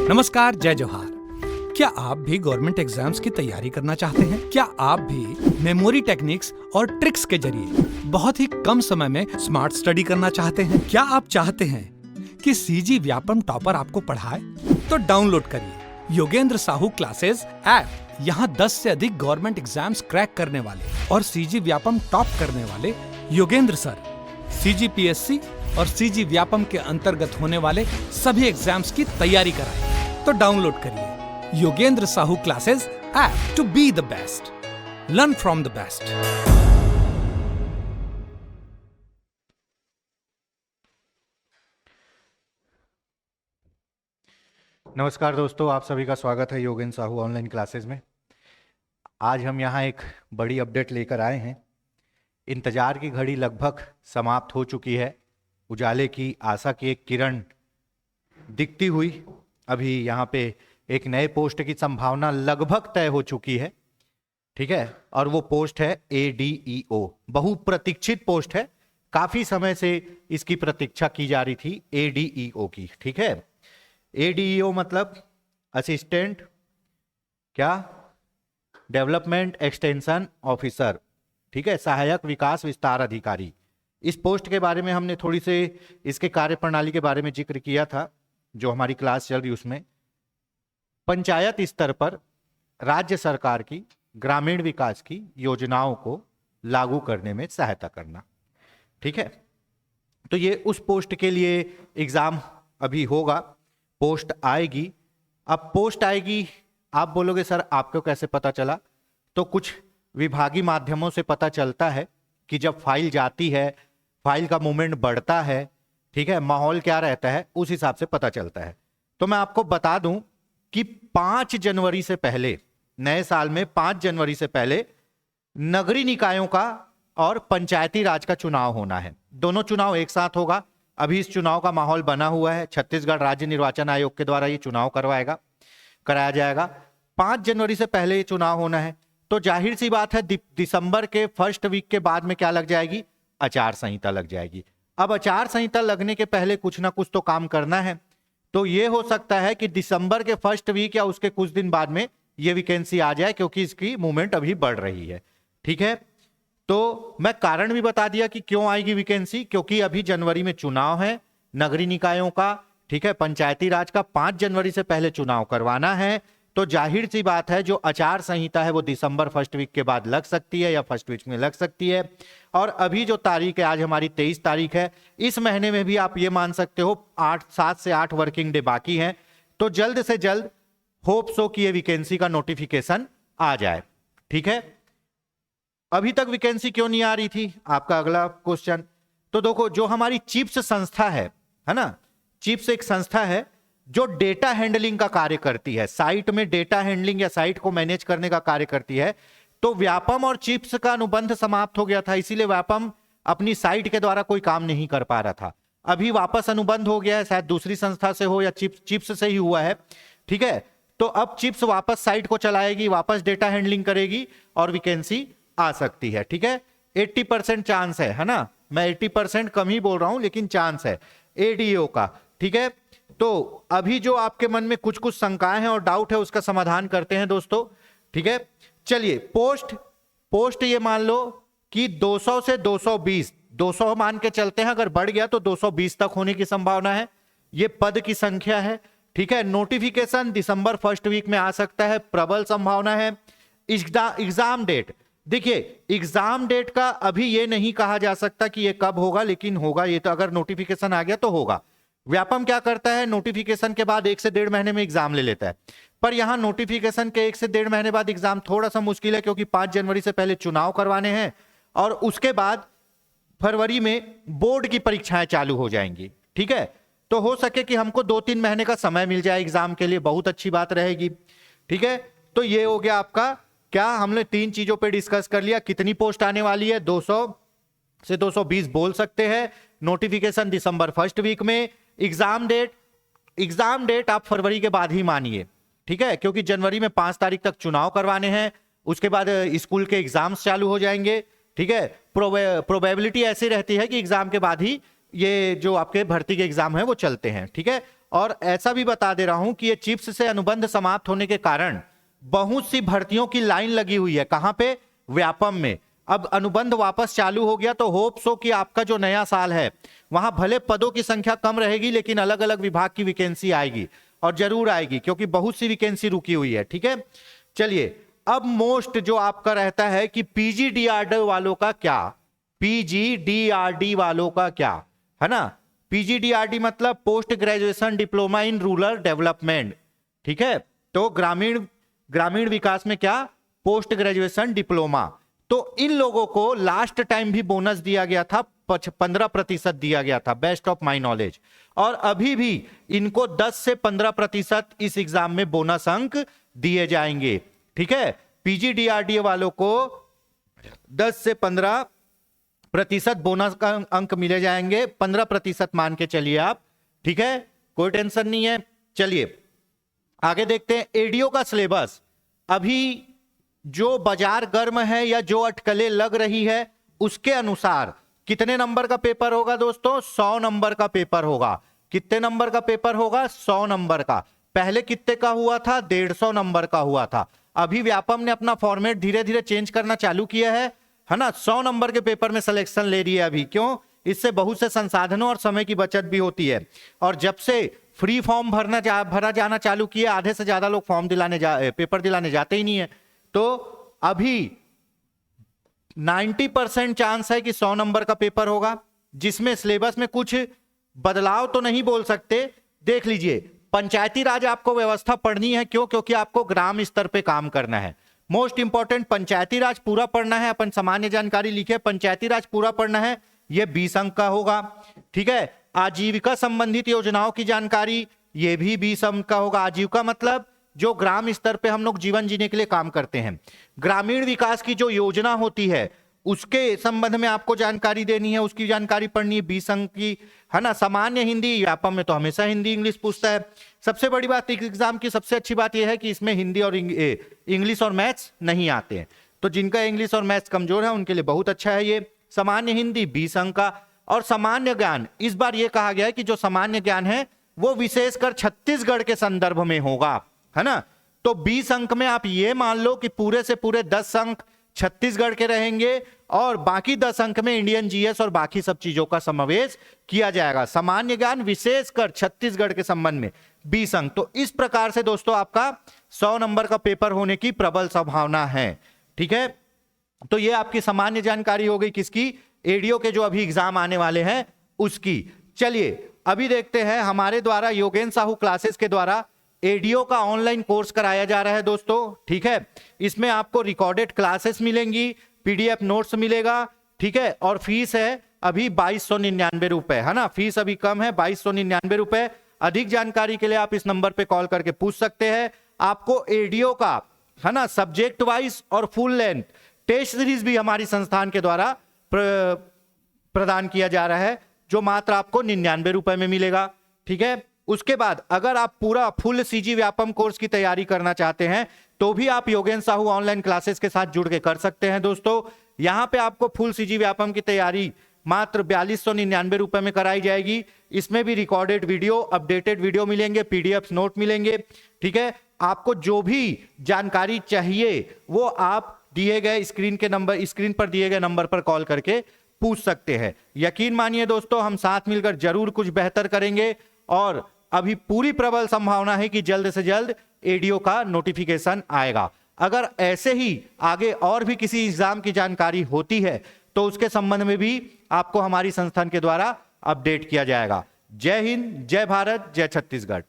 नमस्कार, जय जोहार। क्या आप भी गवर्नमेंट एग्जाम्स की तैयारी करना चाहते हैं? क्या आप भी मेमोरी टेक्निक्स और ट्रिक्स के जरिए बहुत ही कम समय में स्मार्ट स्टडी करना चाहते हैं? क्या आप चाहते हैं कि सीजी व्यापम टॉपर आपको पढ़ाए? तो डाउनलोड करिए योगेंद्र साहू क्लासेस ऐप। यहाँ 10 से अधिक गवर्नमेंट एग्जाम्स क्रैक करने वाले और सीजी व्यापम टॉप करने वाले योगेंद्र सर सीजीपीएससी और सीजी व्यापम के अंतर्गत होने वाले सभी एग्जाम्स की तैयारी कराएं। तो डाउनलोड करिए Yogendra Sahu classes app to be the best, learn from the best. नमस्कार दोस्तों, आप सभी का स्वागत है योगेंद्र साहू ऑनलाइन क्लासेस में। आज हम यहाँ एक बड़ी अपडेट लेकर आए हैं। इंतजार की घड़ी लगभग समाप्त हो चुकी है। उजाले की आशा की एक किरण दिखती हुई अभी यहाँ पे एक नए पोस्ट की संभावना लगभग तय हो चुकी है, ठीक है। और वो पोस्ट है ADEO। बहुप्रतीक्षित पोस्ट है, काफी समय से इसकी प्रतीक्षा की जा रही थी ADEO की, ठीक है। ADEO मतलब असिस्टेंट क्या डेवलपमेंट एक्सटेंशन ऑफिसर, ठीक है, सहायक विकास विस्तार अधिकारी। इस पोस्ट के बारे में हमने थोड़ी से इसके कार्यप्रणाली के बारे में जिक्र किया था जो हमारी क्लास चल रही उसमें। पंचायत स्तर पर राज्य सरकार की ग्रामीण विकास की योजनाओं को लागू करने में सहायता करना, ठीक है। तो ये उस पोस्ट के लिए एग्जाम अभी होगा, पोस्ट आएगी। अब पोस्ट आएगी, आप बोलोगे सर आपको कैसे पता चला? तो कुछ विभागीय माध्यमों से पता चलता है कि जब फाइल जाती है, फाइल का मूवमेंट बढ़ता है, ठीक है, माहौल क्या रहता है उस हिसाब से पता चलता है। तो मैं आपको बता दूं कि 5 जनवरी से पहले, नए साल में 5 जनवरी से पहले नगरीय निकायों का और पंचायती राज का चुनाव होना है। दोनों चुनाव एक साथ होगा। अभी इस चुनाव का माहौल बना हुआ है। छत्तीसगढ़ राज्य निर्वाचन आयोग के द्वारा ये चुनाव कराया जाएगा। 5 जनवरी से पहले ये चुनाव होना है, तो जाहिर सी बात है दिसंबर के फर्स्ट वीक के बाद में क्या लग जाएगी? आचार संहिता लग जाएगी। अब आचार संहिता लगने के पहले कुछ ना कुछ तो काम करना है। तो ये हो सकता है कि दिसंबर के फर्स्ट वीक या उसके कुछ दिन बाद में ये वैकेंसी आ जाए, क्योंकि इसकी मूवमेंट अभी बढ़ रही है, ठीक है। तो मैं कारण भी बता दिया कि क्यों आएगी वैकेंसी, क्योंकि अभी जनवरी में चुनाव है नगरीय निकायों का, ठीक है, पंचायती राज का। 5 जनवरी से पहले चुनाव करवाना है, तो जाहिर सी बात है जो आचार संहिता है वो दिसंबर फर्स्ट वीक के बाद लग सकती है या फर्स्ट वीक में लग सकती है। और अभी जो तारीख है, आज हमारी 23 तारीख है, इस महीने में भी आप ये मान सकते हो 7 से 8 वर्किंग डे बाकी हैं। तो जल्द से जल्द होप सो कि ये वैकेंसी का नोटिफिकेशन आ जाए, ठीक है। अभी तक वैकेंसी क्यों नहीं आ रही थी, आपका अगला क्वेश्चन। तो देखो, जो हमारी चिप्स संस्था है ना, चिप्स एक संस्था है जो डेटा हैंडलिंग का कार्य करती है, साइट में डेटा हैंडलिंग या साइट को मैनेज करने का कार्य करती है। तो व्यापम और चिप्स का अनुबंध समाप्त हो गया था, इसीलिए व्यापम अपनी साइट के द्वारा कोई काम नहीं कर पा रहा था। अभी वापस अनुबंध हो गया है, शायद दूसरी संस्था से हो या चिप्स से ही हुआ है, ठीक है। तो अब चिप्स वापस साइट को चलाएगी, वापस डेटा हैंडलिंग करेगी और वैकेंसी आ सकती है, ठीक है। 80% चांस है ना, मैं 80% कम ही बोल रहा हूं, लेकिन चांस है ADEO का, ठीक है। तो अभी जो आपके मन में कुछ कुछ शंकाएं हैं और डाउट है, उसका समाधान करते हैं दोस्तों, ठीक है। चलिए, पोस्ट ये मान लो कि 200 से 220, 200 मान के चलते हैं, अगर बढ़ गया तो 220 तक होने की संभावना है। ये पद की संख्या है, ठीक है। नोटिफिकेशन दिसंबर फर्स्ट वीक में आ सकता है, प्रबल संभावना है। एग्जाम डेट, देखिए एग्जाम डेट का अभी ये नहीं कहा जा सकता कि ये कब होगा, लेकिन होगा ये तो, अगर नोटिफिकेशन आ गया तो होगा। व्यापम क्या करता है, नोटिफिकेशन के बाद 1 से 1.5 महीने में एग्जाम ले लेता है, पर यहां नोटिफिकेशन के 1 से 1.5 महीने बाद एग्जाम थोड़ा सा मुश्किल है, क्योंकि 5 जनवरी से पहले चुनाव करवाने हैं और उसके बाद फरवरी में बोर्ड की परीक्षाएं चालू हो जाएंगी, ठीक है। तो हो सके कि हमको 2-3 महीने का समय मिल जाए एग्जाम के लिए, बहुत अच्छी बात रहेगी, ठीक है। तो ये हो गया आपका, क्या हमने 3 चीजों पे डिस्कस कर लिया। कितनी पोस्ट आने वाली है, 200 से 220 बोल सकते हैं। नोटिफिकेशन दिसंबर फर्स्ट वीक में। एग्जाम डेट आप फरवरी के बाद ही मानिए, ठीक है, क्योंकि जनवरी में 5 तारीख तक चुनाव करवाने हैं, उसके बाद स्कूल के एग्जाम्स चालू हो जाएंगे, ठीक है। प्रोबेबिलिटी ऐसी रहती है कि एग्जाम के बाद ही ये जो आपके भर्ती के एग्जाम है वो चलते हैं, ठीक है। और ऐसा भी बता दे रहा हूं कि ये चिप्स से अनुबंध समाप्त होने के कारण बहुत सी भर्तियों की लाइन लगी हुई है। कहां पे? व्यापम में। अब अनुबंध वापस चालू हो गया तो होप सो कि आपका जो नया साल है वहां भले पदों की संख्या कम रहेगी लेकिन अलग अलग विभाग की वैकेंसी आएगी, और जरूर आएगी क्योंकि बहुत सी वैकेंसी रुकी हुई है, ठीक है। चलिए, अब मोस्ट जो आपका रहता है कि पीजीडीआरडी वालों का क्या, पीजीडीआरडी वालों का क्या है ना। पीजीडीआरडी मतलब post graduation diploma in rural development, ठीक है। तो ग्रामीण विकास में क्या? Post graduation diploma. तो इन लोगों को लास्ट टाइम भी बोनस दिया गया था, 15% दिया गया था, बेस्ट ऑफ माई नॉलेज। और अभी भी इनको 10 से 15% इस एग्जाम में बोनस अंक दिए जाएंगे, ठीक है। पीजीडीआरडी वालों को 10 से 15% बोनस का अंक मिले जाएंगे, 15% मान के चलिए आप, ठीक है, कोई टेंशन नहीं है। चलिए आगे देखते हैं एडीओ का सिलेबस। अभी जो बाजार गर्म है या जो अटकलें लग रही है उसके अनुसार कितने नंबर का पेपर होगा दोस्तों? 100 नंबर का पेपर होगा। कितने नंबर का पेपर होगा? 100 नंबर का। पहले कितने का हुआ था? 150 नंबर का हुआ था। अभी व्यापम ने अपना फॉर्मेट धीरे धीरे चेंज करना चालू किया है ना। 100 नंबर के पेपर में सिलेक्शन ले रही है अभी। क्यों? इससे बहुत से संसाधनों और समय की बचत भी होती है। और जब से फ्री फॉर्म भरा जाना चालू किया, आधे से ज्यादा लोग पेपर दिलाने जाते ही नहीं है। तो अभी 90% चांस है कि 100 नंबर का पेपर होगा, जिसमें सिलेबस में कुछ बदलाव तो नहीं बोल सकते। देख लीजिए, पंचायती राज आपको व्यवस्था पढ़नी है। क्यों? क्योंकि आपको ग्राम स्तर पे काम करना है। मोस्ट इंपॉर्टेंट, पंचायती राज पूरा पढ़ना है। अपन सामान्य जानकारी लिखे, पंचायती राज पूरा पढ़ना है, यह 20 अंक का होगा, ठीक है। आजीविका संबंधित योजनाओं की जानकारी, यह भी 20 अंक का होगा। आजीविका मतलब जो ग्राम स्तर पे हम लोग जीवन जीने के लिए काम करते हैं। ग्रामीण विकास की जो योजना होती है उसके संबंध में आपको जानकारी देनी है, उसकी जानकारी पढ़नी है, 20 अंक की, है ना। सामान्य हिंदी, व्यापम में तो हमेशा हिंदी इंग्लिश पूछता है। सबसे बड़ी बात एग्जाम की, सबसे अच्छी बात यह है कि इसमें हिंदी और इंग्लिश और मैथ्स नहीं आते हैं। तो जिनका इंग्लिश और मैथ्स कमजोर है उनके लिए बहुत अच्छा है ये। सामान्य हिंदी 20 अंक का। और सामान्य ज्ञान, इस बार यह कहा गया है कि जो सामान्य ज्ञान है वो विशेषकर छत्तीसगढ़ के संदर्भ में होगा, है ना। तो 20 अंक में आप ये मान लो कि पूरे से पूरे 10 अंक छत्तीसगढ़ के रहेंगे और बाकी 10 अंक में इंडियन जीएस और बाकी सब चीजों का समावेश किया जाएगा। सामान्य ज्ञान विशेषकर छत्तीसगढ़ के संबंध में 20 अंक। तो इस प्रकार से दोस्तों आपका 100 नंबर का पेपर होने की प्रबल संभावना है, ठीक है। तो ये आपकी सामान्य जानकारी हो गई किसकी? एडीओ के जो अभी एग्जाम आने वाले हैं उसकी। चलिए अभी देखते हैं हमारे द्वारा योगेंद्र साहू क्लासेस के द्वारा एडीओ का ऑनलाइन कोर्स कराया जा रहा है दोस्तों, ठीक है। इसमें आपको रिकॉर्डेड क्लासेस मिलेंगी, पीडीएफ नोट्स मिलेगा, ठीक है। और फीस है अभी 2299 रुपए, है ना। फीस अभी कम है, 2299 रुपए। अधिक जानकारी के लिए आप इस नंबर पे कॉल करके पूछ सकते हैं। आपको एडीओ का, है ना, सब्जेक्ट वाइज और फुल लेंथ टेस्ट सीरीज भी हमारी संस्थान के द्वारा प्रदान किया जा रहा है, जो मात्र आपको 99 रुपए में मिलेगा, ठीक है। उसके बाद अगर आप पूरा फुल सीजी व्यापम कोर्स की तैयारी करना चाहते हैं तो भी आप योगेंद्र साहू ऑनलाइन क्लासेस के साथ जुड़ के कर सकते हैं दोस्तों। यहां पे आपको फुल सीजी व्यापम की तैयारी मात्र 4299 रुपए में कराई जाएगी। इसमें भी रिकॉर्डेड वीडियो, अपडेटेड वीडियो मिलेंगे, पीडीएफ नोट मिलेंगे, ठीक है। आपको जो भी जानकारी चाहिए वो आप दिए गए स्क्रीन पर दिए गए नंबर पर कॉल करके पूछ सकते हैं। यकीन मानिए दोस्तों, हम साथ मिलकर जरूर कुछ बेहतर करेंगे और अभी पूरी प्रबल संभावना है कि जल्द से जल्द एडीओ का नोटिफिकेशन आएगा। अगर ऐसे ही आगे और भी किसी एग्जाम की जानकारी होती है तो उसके संबंध में भी आपको हमारी संस्थान के द्वारा अपडेट किया जाएगा। जय हिंद, जय भारत, जय छत्तीसगढ़।